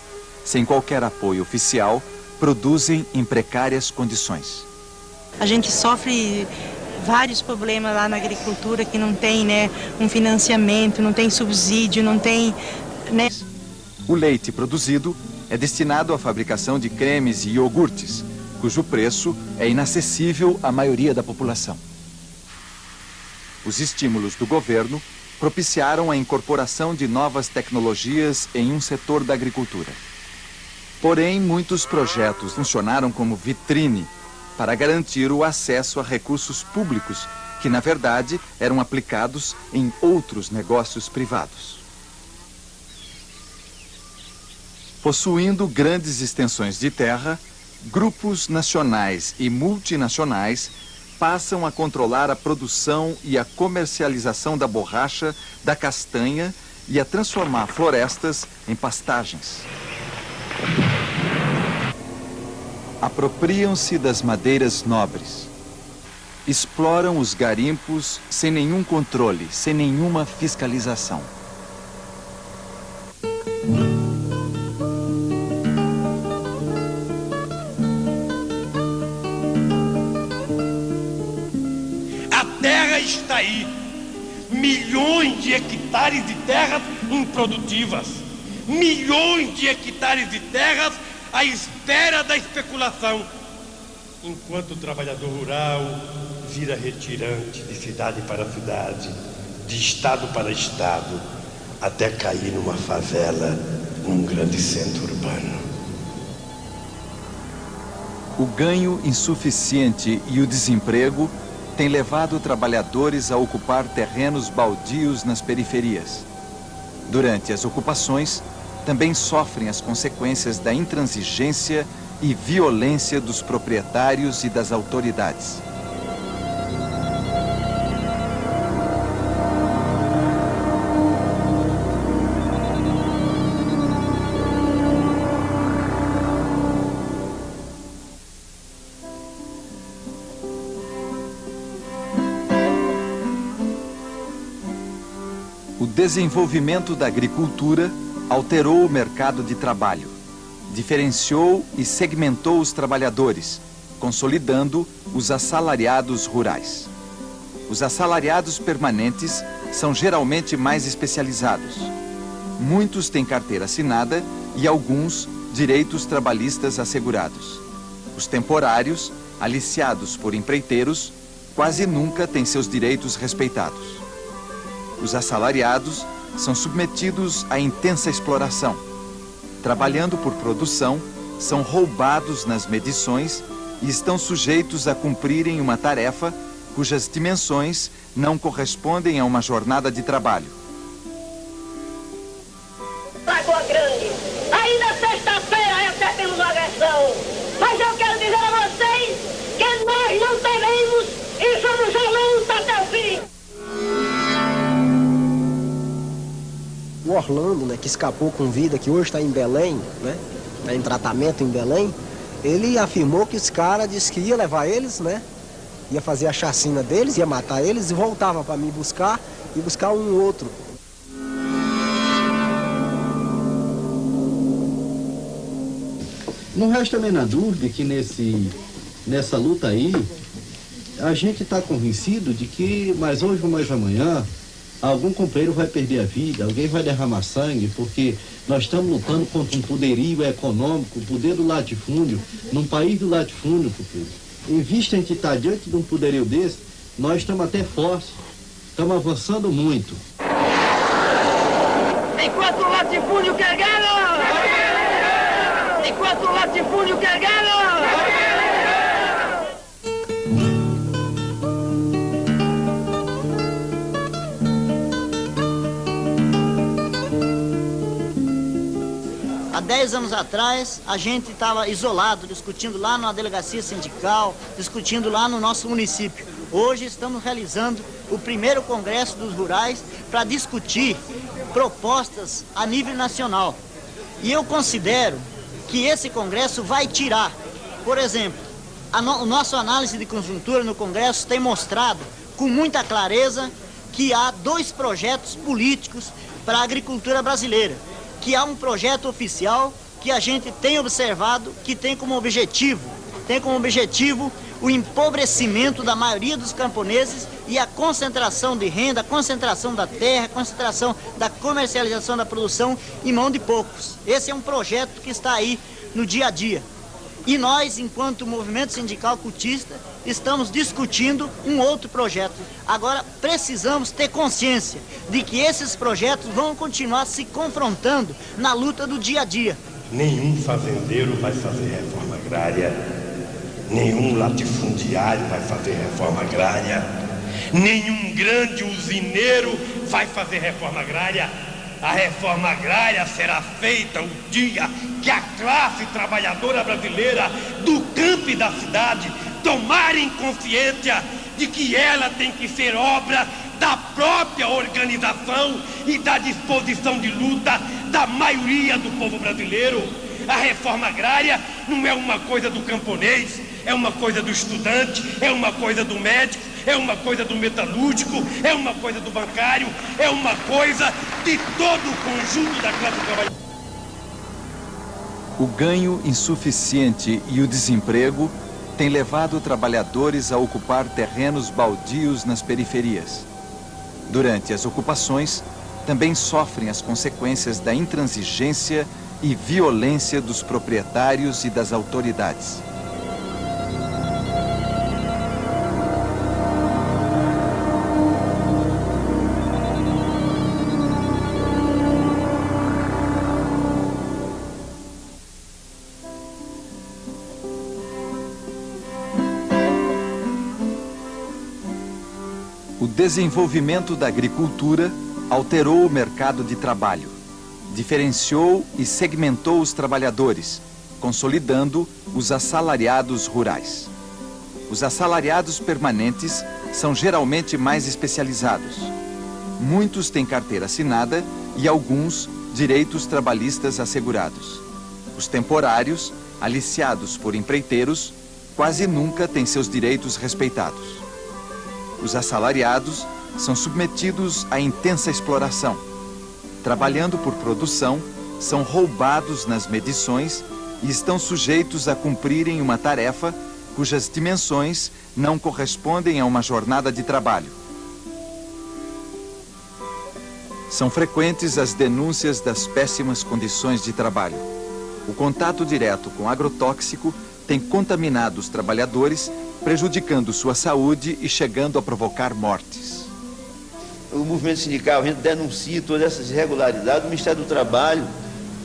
Sem qualquer apoio oficial, produzem em precárias condições. A gente sofre vários problemas lá na agricultura que não tem, um financiamento, não tem subsídio, não tem, O leite produzido é destinado à fabricação de cremes e iogurtes, cujo preço é inacessível à maioria da população. Os estímulos do governo propiciaram a incorporação de novas tecnologias em um setor da agricultura. Porém, muitos projetos funcionaram como vitrine para garantir o acesso a recursos públicos, que na verdade eram aplicados em outros negócios privados. Possuindo grandes extensões de terra, grupos nacionais e multinacionais passam a controlar a produção e a comercialização da borracha, da castanha e a transformar florestas em pastagens. Apropriam-se das madeiras nobres. Exploram os garimpos sem nenhum controle, sem nenhuma fiscalização. A terra está aí. Milhões de hectares de terras improdutivas. Milhões de hectares de terras à espera da especulação. Enquanto o trabalhador rural vira retirante de cidade para cidade, de estado para estado, até cair numa favela, num grande centro urbano. O ganho insuficiente e o desemprego têm levado trabalhadores a ocupar terrenos baldios nas periferias. Durante as ocupações, também sofrem as consequências da intransigência e violência dos proprietários e das autoridades. O desenvolvimento da agricultura alterou o mercado de trabalho, diferenciou e segmentou os trabalhadores, consolidando os assalariados rurais. Os assalariados permanentes são geralmente mais especializados. Muitos têm carteira assinada e alguns direitos trabalhistas assegurados. Os temporários, aliciados por empreiteiros, quase nunca têm seus direitos respeitados. Os assalariados são submetidos à intensa exploração. Trabalhando por produção, são roubados nas medições e estão sujeitos a cumprirem uma tarefa cujas dimensões não correspondem a uma jornada de trabalho. Lagoa Grande, aí na sexta-feira até temos uma agressão, mas eu quero dizer a vocês que nós não teremos e somos violentes até o fim. O Orlando, né, que escapou com vida, que hoje está em Belém, né, está em tratamento em Belém, ele afirmou que os caras disse que ia levar eles, né, ia fazer a chacina deles, ia matar eles e voltava para me buscar e buscar um outro. Não resta a menor dúvida que nessa luta aí, a gente está convencido de que mais hoje ou mais amanhã, algum companheiro vai perder a vida, alguém vai derramar sangue, porque nós estamos lutando contra um poderio econômico, o poder do latifúndio, num país do latifúndio, porque em vista a gente estar diante de um poderio desse, nós estamos até fortes, estamos avançando muito. Enquanto o latifúndio quer guerra! Enquanto o latifúndio quer guerra! Há 10 anos atrás, a gente estava isolado, discutindo lá na delegacia sindical, discutindo lá no nosso município. Hoje estamos realizando o primeiro congresso dos rurais para discutir propostas a nível nacional. E eu considero que esse congresso vai tirar, por exemplo, o nosso análise de conjuntura no congresso tem mostrado com muita clareza que há 2 projetos políticos para a agricultura brasileira. Que há um projeto oficial que a gente tem observado que tem como objetivo o empobrecimento da maioria dos camponeses e a concentração de renda, a concentração da terra, a concentração da comercialização da produção em mão de poucos. Esse é um projeto que está aí no dia a dia. E nós, enquanto movimento sindical cultista, estamos discutindo um outro projeto. Agora, precisamos ter consciência de que esses projetos vão continuar se confrontando na luta do dia a dia. Nenhum fazendeiro vai fazer reforma agrária, nenhum latifundiário vai fazer reforma agrária, nenhum grande usineiro vai fazer reforma agrária. A reforma agrária será feita o dia que a classe trabalhadora brasileira do campo e da cidade tomarem consciência de de que ela tem que ser obra da própria organização e da disposição de luta da maioria do povo brasileiro. A reforma agrária não é uma coisa do camponês, é uma coisa do estudante, é uma coisa do médico, é uma coisa do metalúrgico, é uma coisa do bancário, é uma coisa de todo o conjunto da classe trabalhadora. O ganho insuficiente e o desemprego têm levado trabalhadores a ocupar terrenos baldios nas periferias. Durante as ocupações, também sofrem as consequências da intransigência e violência dos proprietários e das autoridades. O desenvolvimento da agricultura alterou o mercado de trabalho, diferenciou e segmentou os trabalhadores, consolidando os assalariados rurais. Os assalariados permanentes são geralmente mais especializados. Muitos têm carteira assinada e alguns direitos trabalhistas assegurados. Os temporários, aliciados por empreiteiros, quase nunca têm seus direitos respeitados. Os assalariados são submetidos à intensa exploração. Trabalhando por produção, são roubados nas medições e estão sujeitos a cumprirem uma tarefa cujas dimensões não correspondem a uma jornada de trabalho. São frequentes as denúncias das péssimas condições de trabalho. O contato direto com agrotóxico tem contaminado os trabalhadores, prejudicando sua saúde e chegando a provocar mortes. O movimento sindical, a gente denuncia todas essas irregularidades. O Ministério do Trabalho,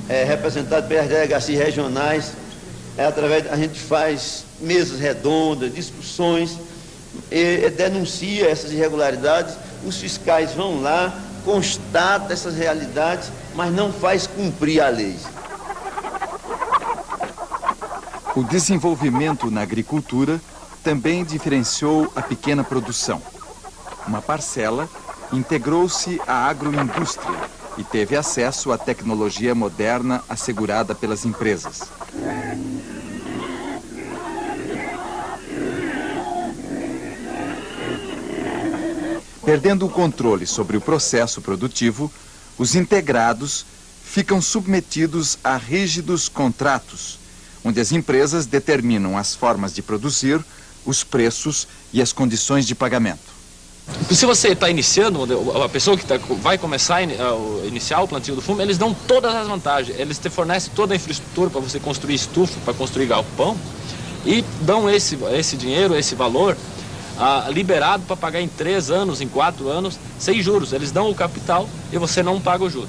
representado pelas delegacias regionais, a gente faz mesas redondas, discussões, denuncia essas irregularidades. Os fiscais vão lá, constatam essas realidades, mas não faz cumprir a lei. O desenvolvimento na agricultura também diferenciou a pequena produção. Uma parcela integrou-se à agroindústria e teve acesso à tecnologia moderna assegurada pelas empresas. Perdendo o controle sobre o processo produtivo, os integrados ficam submetidos a rígidos contratos, onde as empresas determinam as formas de produzir, os preços e as condições de pagamento. Se você está iniciando, a pessoa que vai começar a iniciar o plantio do fumo, eles dão todas as vantagens. Eles te fornecem toda a infraestrutura para você construir estufa, para construir galpão, e dão esse dinheiro, esse valor, liberado para pagar em 3 anos, em 4 anos, sem juros. Eles dão o capital e você não paga o juro.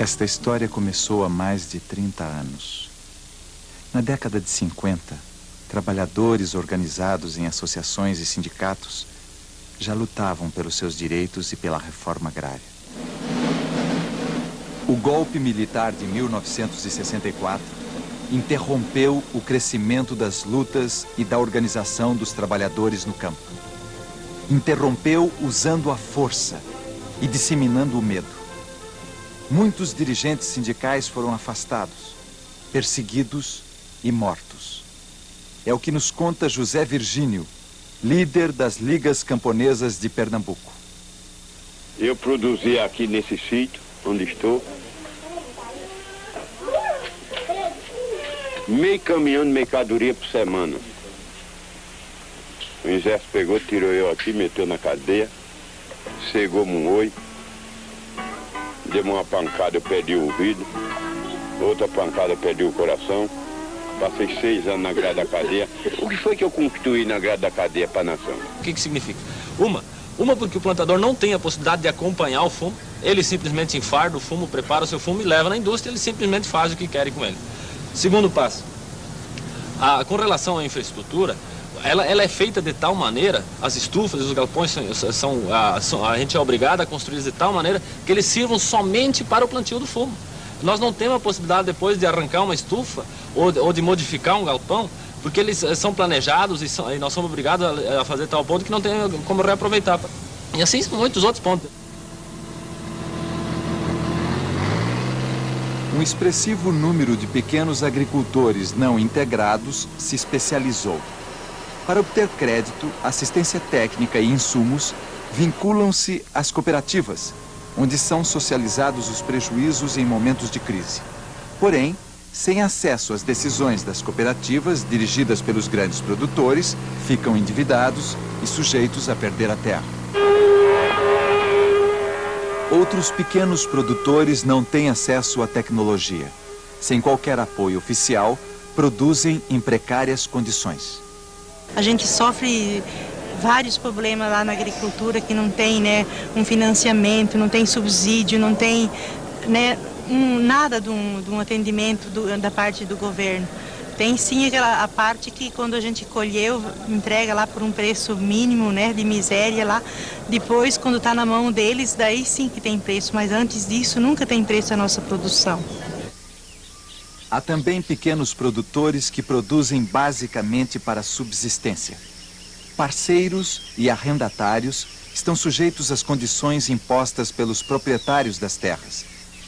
Esta história começou há mais de 30 anos. Na década de 50, trabalhadores organizados em associações e sindicatos já lutavam pelos seus direitos e pela reforma agrária. O golpe militar de 1964 interrompeu o crescimento das lutas e da organização dos trabalhadores no campo. Interrompeu usando a força e disseminando o medo. Muitos dirigentes sindicais foram afastados, perseguidos e mortos. É o que nos conta José Virgínio, líder das Ligas Camponesas de Pernambuco. Eu produzi aqui nesse sítio, onde estou, meio caminhão de mercadoria por semana. O exército pegou, tirou eu aqui, meteu na cadeia, cegou-me um oi, deu uma pancada, eu perdi o ouvido, outra pancada, eu perdi o coração. Passei 6 anos na grade da cadeia. O que foi que eu construí na grade da cadeia para a nação? O que significa? Uma porque o plantador não tem a possibilidade de acompanhar o fumo, ele simplesmente enfarda o fumo, prepara o seu fumo e leva na indústria, ele simplesmente faz o que querem com ele. Segundo passo, com relação à infraestrutura, ela é feita de tal maneira, as estufas e os galpões a gente é obrigado a construí-los de tal maneira que eles sirvam somente para o plantio do fumo. Nós não temos a possibilidade depois de arrancar uma estufa ou de modificar um galpão, porque eles são planejados e nós somos obrigados a fazer tal ponto que não tem como reaproveitar. E assim são muitos outros pontos. Um expressivo número de pequenos agricultores não integrados se especializou. Para obter crédito, assistência técnica e insumos, vinculam-se às cooperativas, onde são socializados os prejuízos em momentos de crise. Porém, sem acesso às decisões das cooperativas dirigidas pelos grandes produtores, ficam endividados e sujeitos a perder a terra. Outros pequenos produtores não têm acesso à tecnologia. Sem qualquer apoio oficial, produzem em precárias condições. A gente sofre vários problemas lá na agricultura que não tem, né, um financiamento, não tem subsídio, não tem, né, nada de um atendimento da parte do governo. Tem sim a parte que quando a gente colheu, entrega lá por um preço mínimo, né, de miséria lá. Depois, quando está na mão deles, daí sim que tem preço, mas antes disso nunca tem preço a nossa produção. Há também pequenos produtores que produzem basicamente para subsistência. Parceiros e arrendatários estão sujeitos às condições impostas pelos proprietários das terras,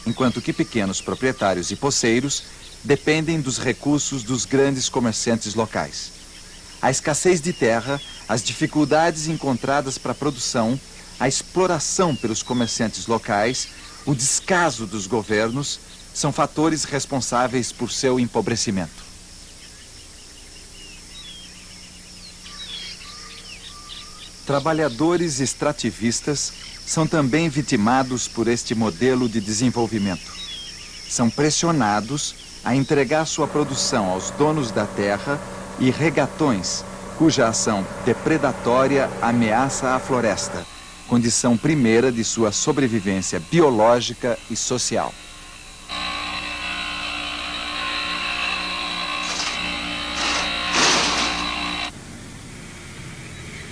enquanto que pequenos proprietários e poceiros dependem dos recursos dos grandes comerciantes locais. A escassez de terra, as dificuldades encontradas para a produção, a exploração pelos comerciantes locais, o descaso dos governos, são fatores responsáveis por seu empobrecimento. Trabalhadores extrativistas são também vitimados por este modelo de desenvolvimento. São pressionados a entregar sua produção aos donos da terra e regatões, cuja ação depredatória ameaça a floresta, condição primeira de sua sobrevivência biológica e social.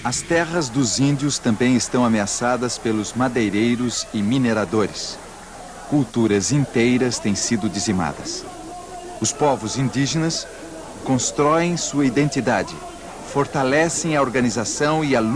As terras dos índios também estão ameaçadas pelos madeireiros e mineradores. Culturas inteiras têm sido dizimadas. Os povos indígenas constroem sua identidade, fortalecem a organização e a luta